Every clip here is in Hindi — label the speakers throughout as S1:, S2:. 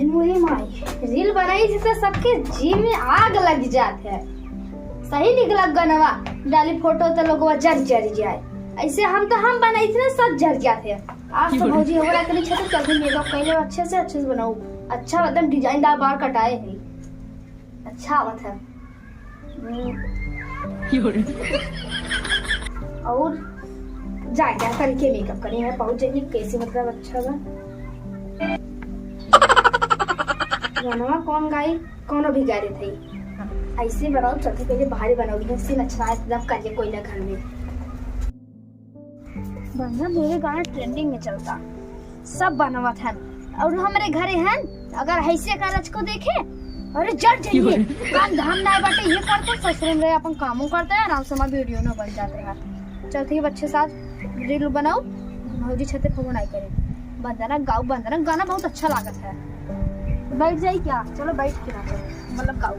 S1: मोरी माई रील बनाई जिससे सबके जी में आग लग जात है। सही निकला गनवा डाली फोटो तो लोगवा जर जाए। ऐसे हम बनाई थी ना सब जर जाते हैं। आज तो भौजी हमरा के लिए चल के मेकअप कइले अच्छे से बनाऊ। अच्छा एकदम डिजाइनदार बाल कटाए है। अच्छा बात है। और जा करके मेकअप करी है पहुंच जाएंगे कैसे मतलब अच्छा बा। गाना कौन गाई कौन भी गा रहे थे। ऐसे बनाओ चलते पहले बाहर बनाओगी सीन अच्छा एकदम करिए कोई ना घर में बना। मेरे गाना ट्रेंडिंग में चलता सब बनावा था और हमारे घरे हैं अगर ऐसे कारज को देखे अरे जट जाइए काम धाम ना बाटे ये करते ससुर में अपन कामों करते हैं आराम से हमारा वीडियो ना बन जाते हैं। चलते ही बच्चे साथ रील बनाओ भौजी छते फोन आई करे बंदना गाओ बंदना गाना बहुत अच्छा लागत है। बैठ जाई क्या चलो बैठ के नाचो मतलब गाओ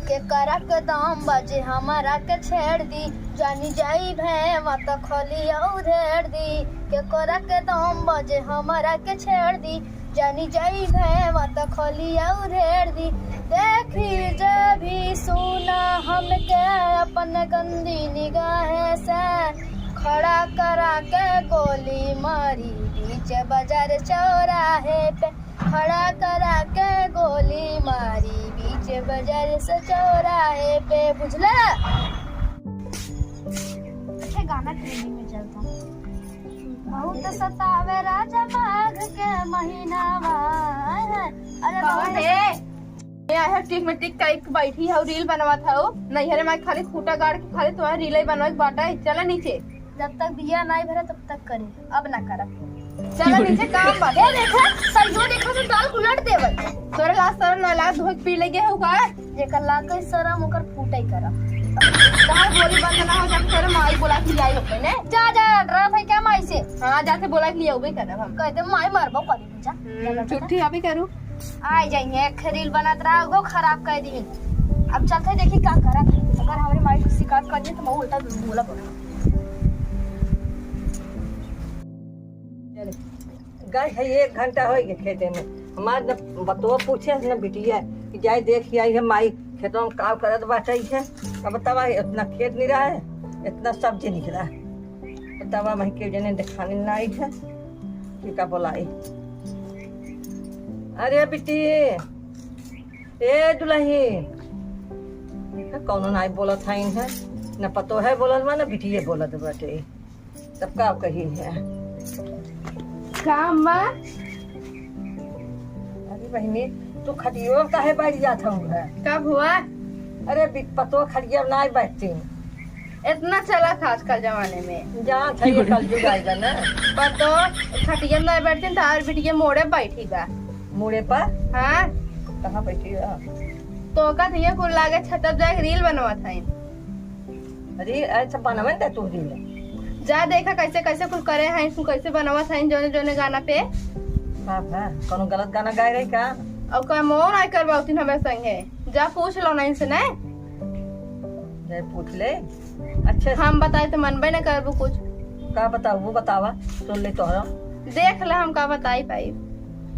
S1: के करक दाम बाजे हमारा के छेड़ दी जानी जाई भे मत खोली उधेड़ दी के करक दाम बाजे हमारा के छेड़ दी जानी जाई भे मत खोली उधेड़ दी देखी जब भी सुना हमके अपन गंदी निगाह से खड़ा करा के गोली मारी बीच बाजार चौराहे पे खड़ा करा के गोली मारी बीच बाजार से चौराहे पे बुझला। अच्छा गाना ट्रेंडिंग में चलता बहुत सतावे राजा माघ के महीना अरे कौन है है टिक में टिक का बैठी है रील बनवा था नहीं है मैं खाली खूटा गाड़ के खाली तुम्हारा रील ही बनवा के बाटा है। चला नीचे जब तक दिया नहीं भरा तब तक करे अब ना करा चला नीचे काम बा देखा सरजो देखा तो दाल उलट देवल तोरे लास्ट सर ना लास्ट धोक पी लगे हो का जेकर ला के शरम ओकर फूटाई करा दाल बोली बंद ना हो जब तोरे माई बोला कि आई होके ने जा डरा भाई क्या माई से हां जाके बोला कि लियोबे करब हम कहते माई मारबो करी जा छुट्टी अभी करू आ जाएंगे एक रील बनात रहा वो खराब कर दी। अब चलते देखी क्या करा अगर हमारी माई को शिकायत कर दी तो मैं उल्टा बोला पड़ा
S2: गए है 1 घंटा हो गया खेते में हमार न बतवा पूछे न बिटिया कि जाए देख आई है माई खेतों में काम करत बाटे है। अब बतावा इतना खेत नहीं रहा है इतना सब्जी निकला है बतावा वही के जने दिखाने ना आई है कि का बोलाई अरे बिटी ए दुल्ही कौन नाई बोलत है न पतो है बोलत बा न बिटिए बोलत बाटे तब का कही है
S1: काम बा।
S2: अरे बहनी तू खटियो काहे बैठ जात हूँ
S1: कब हुआ
S2: अरे पतो खटिया ना बैठती
S1: इतना चला था आजकल जमाने में
S2: जहाँ था ये कल जुग आएगा ना
S1: पतो खटिया ना बैठती तो और बिटिया मोड़े बैठी बा
S2: मुड़े पर
S1: हाँ
S2: कहाँ बैठी
S1: तो का थी कुल लागे छतप जाके रील बनवा था
S2: अरे ऐसा बनवा दे तू रील
S1: जा देखा कैसे कैसे कुल करे हैं तू कैसे बनवा था जोने जोने गाना पे
S2: कोनो गलत गाना गाय रही का
S1: और का मोन आई करवाती हमें संगे जा पूछ लो नहीं से नहीं
S2: जय पूछ ले अच्छे
S1: हम बताए तो मनबे न करबो कुछ
S2: का बताओ वो बतावा सुन ले तोहरा
S1: देख ले हम का बताई पाई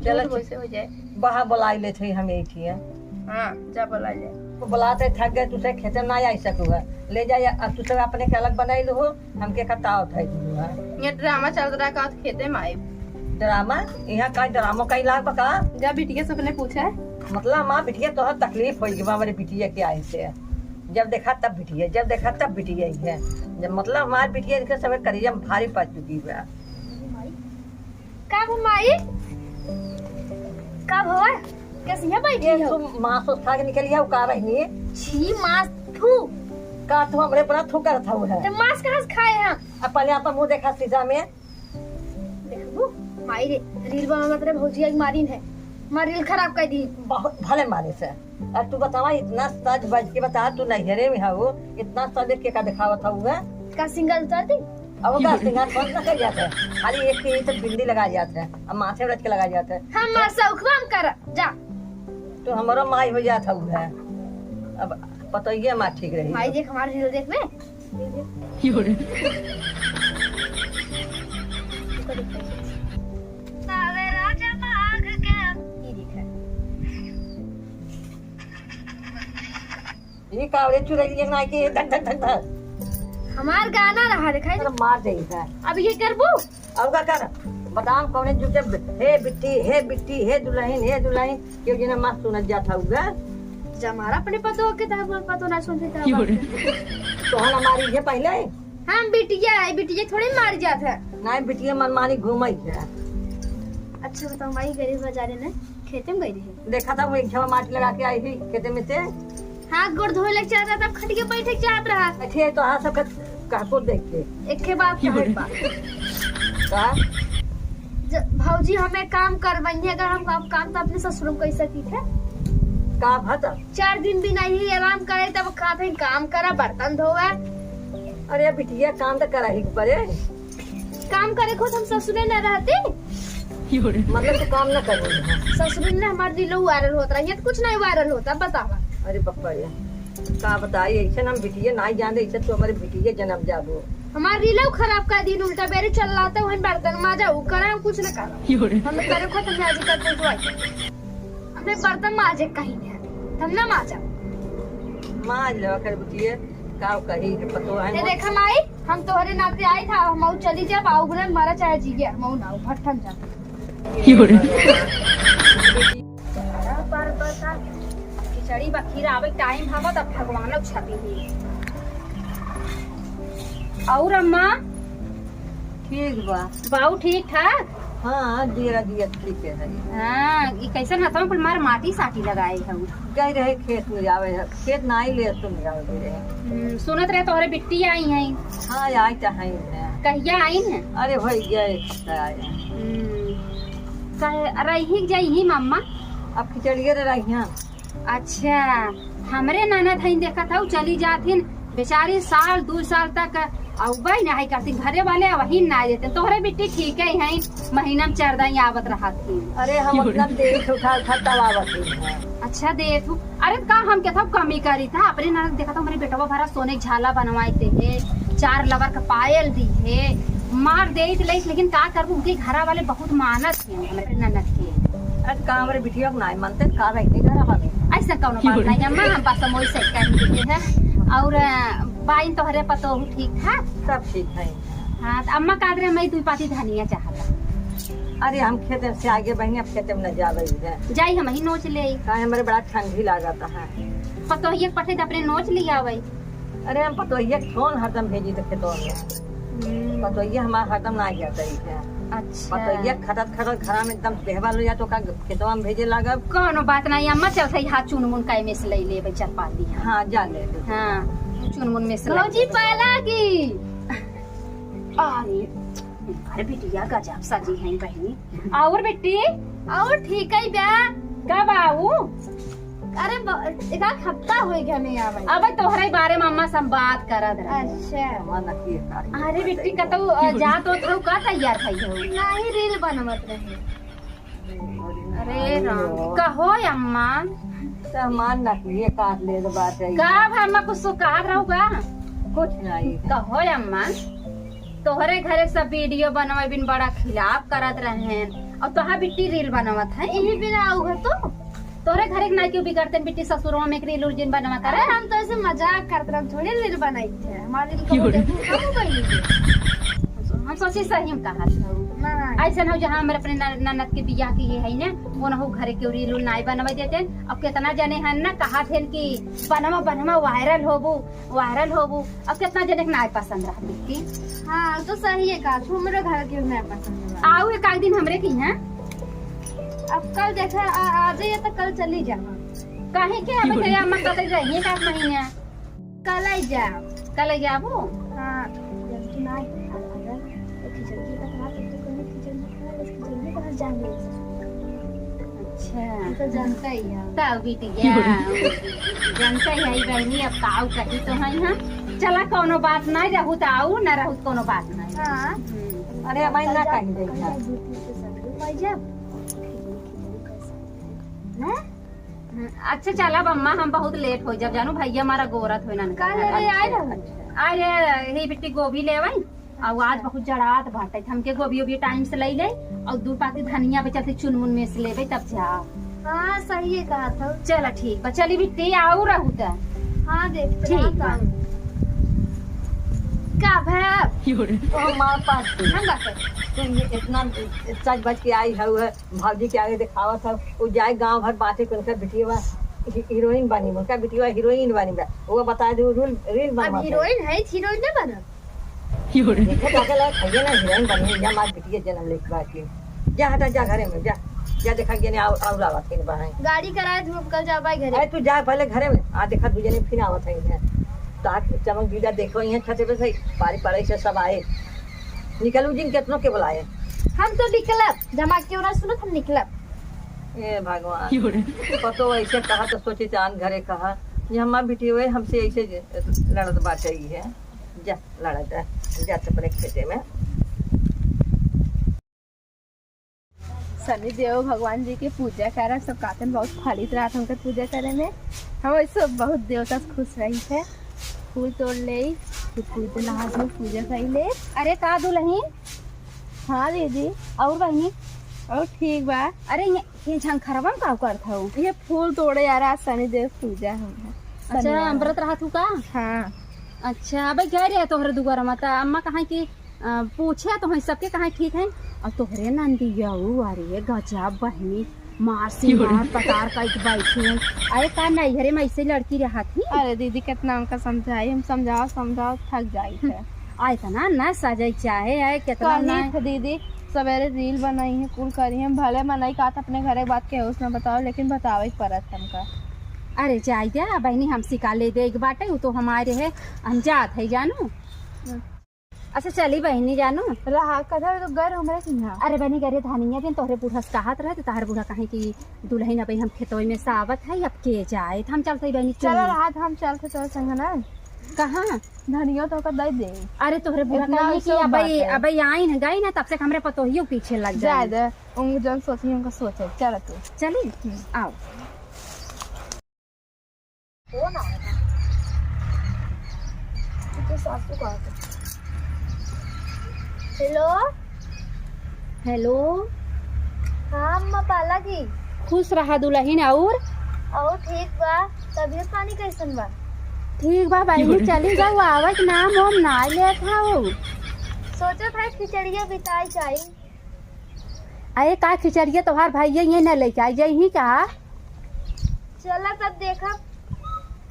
S2: चलो
S1: कैसे हो जाए
S2: बाहर बुलाई ले थे हम यही थी
S1: हां जा बुला ले
S2: तो बुलाते थक गए तुझे खेते ना आई सकूगा ले जाए अब तुझे अपने के अलग बनाई लो हमके खटाव था
S1: ये ड्रामा चल रहा का खेते में आई
S2: ड्रामा यहाँ का ड्रामा का इलाज बका
S1: जा बिटिया सबने पूछा है
S2: मतलब माँ बिटिया तो तकलीफ होगी हमारे बिटिया के आए से जब देखा तब बिटिया जब देखा तब बिटिया ही है जब मतलब हमारे बिटिया के समय करिया भारी पड़ चुकी है
S1: कब माई कब हो कैसे है बैठी
S2: ये तुम मांस उठा के निकली है का रही
S1: छी मांस थू
S2: का तू हमरे पर थू कर था है
S1: तो मांस कहां से खाए हम
S2: अपने आप मुंह देखा शीशा में
S1: देखबू माई रे रील बना मतलब भौजी की मारिन है मारी रील खराब कर दी
S2: बहुत भले मारे से अब तू बतावा इतना सज बज के बता तू नहरे में है वो इतना सज के का दिखावा था हुआ
S1: का सिंगल उतार दी
S2: अब का सिंगार बंद ना कर जाता है खाली एक के तो बिंदी लगा जाता है अब माथे रच के लगा जाता है
S1: हम सौखवाम कर जा
S2: तो हमारा माई हो जाता हुआ अब पतोइया माँ ठीक रही
S1: माई देख हमारी रील देख में सावे राजा
S2: ये कावड़े चुरैलिए ना कि धक धक धक धक
S1: हमार गाना रहा दिखाई
S2: अरे मार देई है।
S1: अब ये करबो
S2: अब का कर बताम कौने जुटे हे बिट्टी हे दुल्हन क्यों जिना मस्त सुनत जाता हुआ
S1: जमारा अपने पतो के तब पतो ना सुनते तब
S2: तो हम हमारी है पहले
S1: हम बिटिया थोड़ी मार जात है।
S2: नहीं बिटिया मनमानी घूमई है।
S1: अच्छा बताओ माई गरीब बाजारे ने खेते में गई रही
S2: देखा था वो एक झवा माटी लगा के आई थी खेते में से
S1: हाथ गोड़ धोए लग जाता तब खट के बैठे चाहत रहा
S2: अच्छे तो हाँ सब कहको देख के
S1: एक के बाद
S2: का
S1: भौजी हमें काम करवाइए अगर हम काम तो अपने ससुरों को कैसे की थे
S2: का भता
S1: 4 दिन भी नहीं आराम करे तब खाते काम करा बर्तन धोवे।
S2: अरे बिटिया काम तो करा ही पड़े
S1: काम करे खुद हम ससुरे न रहते
S2: मतलब तो काम न करे
S1: ससुर ने हमारे दिलो वायरल होता रही तो कुछ नहीं वायरल होता बतावा।
S2: अरे पप्पा ये का बताई ऐसे हम बिटिया नहीं जानते ऐसे तो हमारे बिटिया जन्म जाबो
S1: हमारे दिलो खराब का दिन उल्टा बेरे चल रहा था वहीं बर्तन माजा वो करा कुछ न करा हमें करे खुद हम आज करते तो हमने बर्तन माजे कहीं नहीं हम ना माजा
S2: माज लो कर बिटिया का कही है पतो है
S1: ये देखा माई हम तोहरे नाते आई था हम चली जा बाबू मारा चाहे जी गया हम ना भट्ठन जा खिचड़ी बखीर आवे टाइम हवा तब भगवान छपी ही और अम्मा
S2: ठीक बा
S1: बाऊ ठीक ठाक।
S2: हाँ दिया ठीक है।
S1: हाँ ये कैसे हाथों पर मार माटी साटी लगाए हम
S2: गई रहे खेत में जावे है खेत ना ही ले तुम जावे रहे
S1: सुनत रहे तोहरे बिट्टी आई है।
S2: हाँ आई तो है
S1: कहिया आई है
S2: अरे हो गए
S1: रही जाई ही मम्मा
S2: अब खिचड़िए रही हैं।
S1: अच्छा हमरे ननद हईन देखा था चली जाथिन बेचारी साल 2 साल तक अवई नहीं करती घरे वाले वही ना देते तोहरे बिट्टी ठीक है महीना में 4 दिन आवत रहा थी।
S2: अरे हम अपना देख उठा आवत
S1: अच्छा दे तू अरे का हम क्या था कमी करी था अपने ननद देखा था हमारे बेटवा भरा सोने के झाला बनवाए थे 4 लवर का पायल दी है मार दे लेकिन का करूँ उनके घर वाले बहुत मानत थे हमारे ननद के।
S2: अरे का हमारे बिटिया को नहीं मानते का रहते घर वाले
S1: ऐसा कौन बात नहीं अम्मा हम पास मोई से कर है और बाइन तोहरे पतो ठीक था
S2: सब ठीक है।
S1: हाँ तो अम्मा कादरे मैं 2 पाती धनिया चाहता।
S2: अरे हम खेत से आगे बहनी अब खेत में न जा रही है
S1: जाई हम ही नोच ले
S2: हमारे बड़ा ठंडी लागता है
S1: पतो ये पठे तो अपने नोच लिया आवे।
S2: अरे हम पतो ये कौन हरदम भेजी तो खेतों में पतो ये हमारा हरदम ना जाता है।
S1: अच्छा
S2: पतो ये खटत घर में एकदम बेहवाल हो जा तो का खेतों में भेजे लागब
S1: कोनो बात नहीं अम्मा चलते हाथ चुनमुन का में से ले ले चल पाती।
S2: हाँ जा ले
S1: हाँ चुनमुन में से भौजी पाला की अरे बिटिया गजब सजी है बहनी और बेटी और ठीक है ब्या कब आऊ अरे एक हफ्ता हो गया नहीं आवे अब तोहरे बारे में अम्मा सब बात करत रहे। अच्छा अरे बेटी का तो जा तो थो का तैयार थई हो नहीं रील बनवत रहे। अरे राम कहो अम्मा
S2: सामान रखिए काट ले बात है
S1: का अम्मा कुछ तो कहा रहूगा
S2: कुछ नहीं
S1: कहो अम्मा तोहरे घरे सब वीडियो बनवे बिन बड़ा खिलाफ करत रहे और तोहा बिट्टी रील बनवत है यही बिना आऊगा तो तोरे घरे के ना क्यों बिगड़ते बिट्टी ससुरों में रील उल जिन बनवा करे हम तो ऐसे मजाक करते रहे थोड़ी रील बनाई थे हमारे हम सोची सही में कहा ऐसा ना जहाँ हमारे अपने ननद के बियाह की है ना वो ना घरे के रील उल नहीं बनवा देते अब कितना जने हैं ना कहा थे कि बनवा वायरल होबू अब कितना जने के ना पसंद रहा बिट्टी। हाँ तो सही है कहा हमारे घर के नहीं पसंद आओ एक दिन हमरे की है अब कल देखा आ जाइए तो कल चली जाओ कहे के अब तेरे अम्मा कल रहिए का महीने कल ही जाओ। हाँ नहीं अगर खिचड़ी का बात तो कोई खिचड़ी कहाँ जाएंगे। अच्छा तो जानता ही है तब बिटिया जानता ही है बहनी अब ताऊ कही तो है हाँ चला कोनो बात नहीं रहू तो आऊ न रहू कोनो बात नहीं। हाँ
S2: अरे भाई ना कहीं देखा
S1: अच्छा चला अम्मा हम बहुत लेट हो जब जानू भैया हमारा गोरत हो ना बिट्टी गोभी ले और आज बहुत जड़ात बाटे हमके गोभी टाइम से ले और 2 पाती धनिया बचते चुनमुन में से ले तब जा। हाँ सही है कहा था चला ठीक बा चली बिट्टी आओ रहू हाँ देखते
S3: ठीक
S1: हैं
S3: बा।
S1: का भैया
S2: तो हमारे पास थी।
S1: हम बात
S2: तुम ये इतना सच बच के आई है भाजी के आगे दिखावा था वो जाए गांव भर बातें कर उनका बिटिया हीरोइन बनी उनका बिटिया हीरोइन बनी बा वो बता दे रील रील
S1: अब
S2: बनवा
S1: हीरोइन है हीरोइन नहीं बना
S2: देखे जाके लगा खाइए ना हीरोइन बनी या मार बिटिया जन्म ले के बाद की जा हटा जा घरे में जा जा देखा गया नहीं और आवत है बाहर
S1: गाड़ी कराए धूप कल जा भाई घरे
S2: अरे तू जा पहले घरे में आ देखा तुझे नहीं फिर आवत है ताक चमक दीदा देखो यहाँ छते पे सही पारी पड़े से सब आए निकलू जिन कितनों के बुलाए
S1: हम तो निकलब जमा क्यों ना सुनो हम निकलब
S2: ए भगवान पतो ऐसे कहा तो सोचे चांद घरे कहा ये हमार बेटी हुए हमसे ऐसे लड़त बात है जा लड़त है जा अपने खेते में
S3: शनि देव भगवान जी के पूजा करा सब कातन बहुत खालित रात हमके पूजा करे में हम ऐसे बहुत देवता से खुश रही थे फूल तोड़ ले फिर पूजा नहा धो पूजा कर ले।
S1: अरे का दुल्हन
S3: हाँ दीदी
S1: और बहनी
S3: और ठीक बा।
S1: अरे ये झंखरवा का करत हूँ
S3: ये फूल तोड़े यार आज शनि देव पूजा हम
S1: अच्छा अमृत रहा तू का
S3: हाँ
S1: अच्छा अबे गए रे तोहरे दुगरा माता अम्मा कहाँ की पूछे तो सबके कहाँ ठीक है और तोहरे नंदिया अरे गजब बहनी मासी मार पतार का बैठी है अरे का नहीं घरे में ऐसे लड़की रहा थी
S3: अरे दीदी कितना उनका समझाई हम समझाओ थक जाई थे
S1: आए था ना सजाई चाहे आए कितना ना
S3: दीदी सवेरे रील बनाई है कुल करी है भले मनाई का था अपने घरे बात के उसमें बताओ लेकिन बतावे परत हमका
S1: अरे जाई जा बहनी हम सिखा ले दे एक बाटे वो तो हमारे है अनजात है जानू अच्छा चली बहनी जानू
S3: रहा कथा तो घर हमरा कि ना
S1: अरे बहनी करे धानिया दिन तोहरे बूढ़ा कहत रहे तो ताहर बूढ़ा कहे कि दुल्हन अब हम खेतों में सावत है अब के जाए हम चलते बहनी
S3: चलो रात हम चलते तो संग ना
S1: कहाँ
S3: धनिया तो कर दे दे
S1: अरे तोहरे बूढ़ा
S3: इतना
S1: कहे कि
S3: सब
S1: अब
S3: बात है।
S1: अब आई न गई ना तब से हमरे पतोहियो पीछे लग
S3: जाए
S1: जाए
S3: दे उन जन सोची उनका सोचे चल तू
S1: चली आओ
S3: तो सासू का
S1: हेलो हेलो
S3: हाँ अम्मा पाला की
S1: खुश रहा दुल्हन और
S3: ठीक बा तबीयत पानी कैसन बा
S1: ठीक बा बहनी चली जाओ आवत नाम हम ना ले था वो
S3: सोचा था खिचड़िया बिताई चाहिए
S1: अरे का खिचड़िया तोहार भाई ये न लेके आई जाई ही कहा
S3: चला तब देखा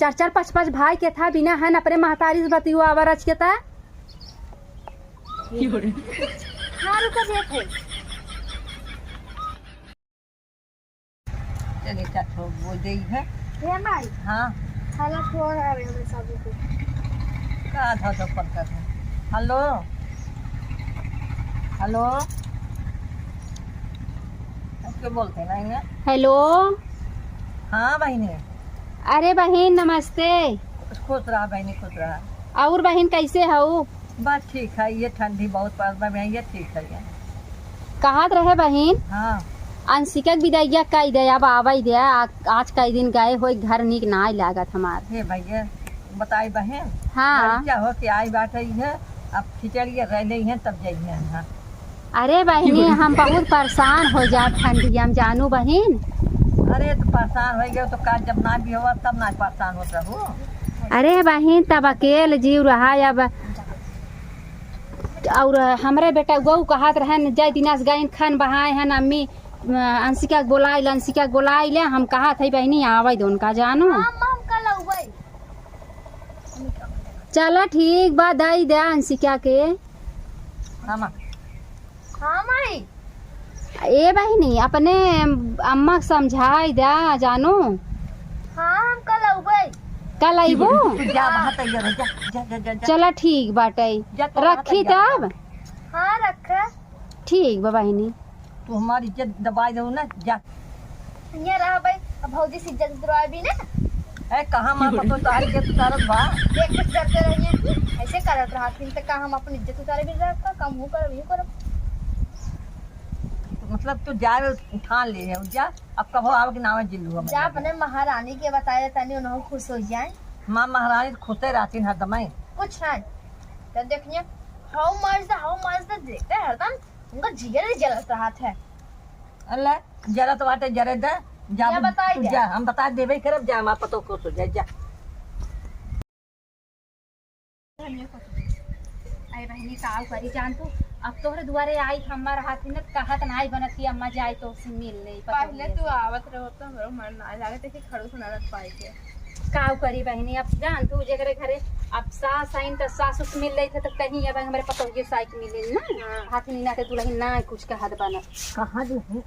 S1: 4-4 5-5 भाई के था बिना हन अपने महतारी से बतियो आवारज के था
S3: हाँ रुका देख है
S2: चलिए क्या बोल रही है
S3: हे माई
S2: हाँ
S3: खाना छोड़ आ रहे हैं सब को
S2: कहाँ था तो पक्का था हेलो हेलो क्यों बोलते ना इन्हें
S1: हेलो
S2: हाँ बहनी
S1: अरे बहन नमस्ते
S2: खुश रहा बहनी खुश रहा
S1: और बहन कैसे हो
S2: बस ठीक है ये ठंडी बहुत पड़ रहा है ये ठीक है ये
S1: कहाँ रहे बहन
S2: हाँ
S1: अंशिका के विदाइया कई दे अब आवाई दे आज कई दिन गए हो घर निक ना लागत हमार
S2: हे भैया बताई बहन
S1: हाँ
S2: क्या हो कि आई बात है अब खिचड़िया रह गई है तब जाइए हाँ
S1: अरे बहनी हम बहुत परेशान हो जाए ठंडी हम जानू बहन
S2: अरे तो परेशान हो गए तो काज जब ना भी हुआ तब ना परेशान होता हो
S1: अरे बहन तब अकेले जीव रहा अब और हमारे बेटा गौ कहत रहे जय दिनास गए खान बहाए हैं अम्मी अंशिका के बोलाई ले हम कहा थे बहनी आवे दो उनका जानू चलो ठीक बा दई दे अंशिका के
S2: हाँ
S3: हाँ माई
S1: ए बहनी अपने अम्मा के समझाई दे जानू
S3: हाँ हम कल आऊबे
S1: कल अबो
S2: तू जा वहाँ तैयार हो जा जा जा जा, जा।
S1: चलो ठीक बाटे
S2: जा तो
S1: रखी
S2: वहाँ
S1: तब
S3: हाँ रखा
S1: ठीक बा बहनी
S2: तू हमारी इज्जत दबाई दो ना जा
S3: ये रहा भाई अब भौजी से इज्जत दुआ भी ना
S2: ए कहाँ मार पतो तारी के तुतारत बा
S3: देख कुछ करते रहिए ऐसे करत रहा फिर तक हम अपनी इज्जत उतारे भी रखा कम हो कर ये करो
S2: मतलब तू जाए ठान ले है जा अब कहो आओ कि नाम जिल्लू हम
S3: जा अपने महारानी के बताए तनी उन्होंने खुश हो जाए
S2: माँ महारानी खुशे रहती हर दमाई
S3: कुछ नहीं तो देखिए हाउ मच द देखते हरदम उनका जिगर जलत रहा था
S2: अल्लाह जरा तो बाटे जरे दे जा
S3: क्या बताई
S2: तू
S3: दे?
S2: जा हम बता देबे करब जा माँ पतो खुश हो जा जा
S1: का करी जान तू अब तोहरे दुआरे आई हमार हाथ न कहत नाई बनत की अम्मा जाए तो उससे मिल ले
S3: पहले तू आवत रहो तो हमरो मन ना लागत है कि खड़ू सुनारत पाई के
S1: काव करी बहनी अब जान तू जेकरे घरे अब सास आइन त सास उस मिल रही थे तो कहीं अब हमारे पतो ये साइक मिले ना हाथ नीना के दुल्हन ना कुछ के हाथ बना
S2: कहाँ जो है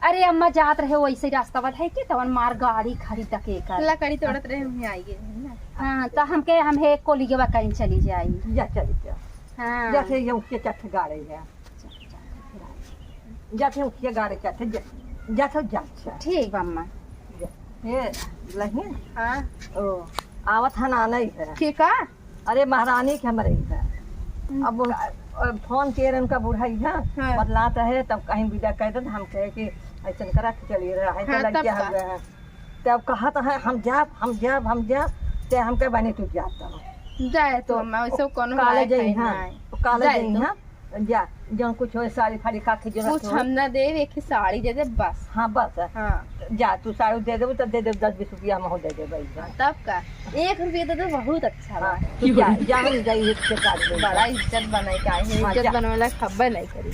S1: अरे अम्मा जात रहे वैसे ही रास्ता बत है कि तवन मार गाड़ी खरीद के कर
S3: लकड़ी तोड़त रहे हम आई गए ना।
S1: हां तो हमके हम हे कोलीगवा कहीं चली जाई
S2: जा चली जा
S1: हां
S2: जैसे ये उसके चट्ठ गाड़े है जैसे उसके गाड़े चट्ठ जैसे जा
S1: ठीक बा अम्मा
S2: ये लही
S3: हां
S2: ओ आवत है ना नहीं है
S3: के का
S2: अरे महारानी के हमारे है अब फोन किए उनका बुढ़ाई है
S3: हाँ।
S2: बदलात रहे तब कहीं विदा कह दे हम कहे कि ऐसा करा के चलिए रहा है
S3: हाँ,
S2: लग
S3: तब
S2: गया
S3: का?
S2: हुए हैं तब कहा तो है हम जाब ते हम कह बने तू जाता
S3: जाए तो मैं वैसे कोनो
S2: काले
S3: लायक
S2: जाई
S3: है
S2: हां
S3: ना।
S2: काले
S3: जाए
S2: जाई
S3: तो।
S2: हां जा जो कुछ हो साड़ी फाड़ी काठी जो
S3: कुछ हम ना दे एक ही साड़ी दे दे बस।
S2: हाँ बस
S3: हाँ
S2: जा तू साड़ी दे देबू तो दे दे 10-20 रुपया में हो दे दे भाई
S3: तब का 1 रुपये दे दे बहुत अच्छा बा।
S2: तू जा जा हम गई इसके काट दे
S3: बड़ा इज्जत बनाई का है
S2: हाँ,
S3: इज्जत
S2: जा।
S3: बनवाला खबर नहीं करी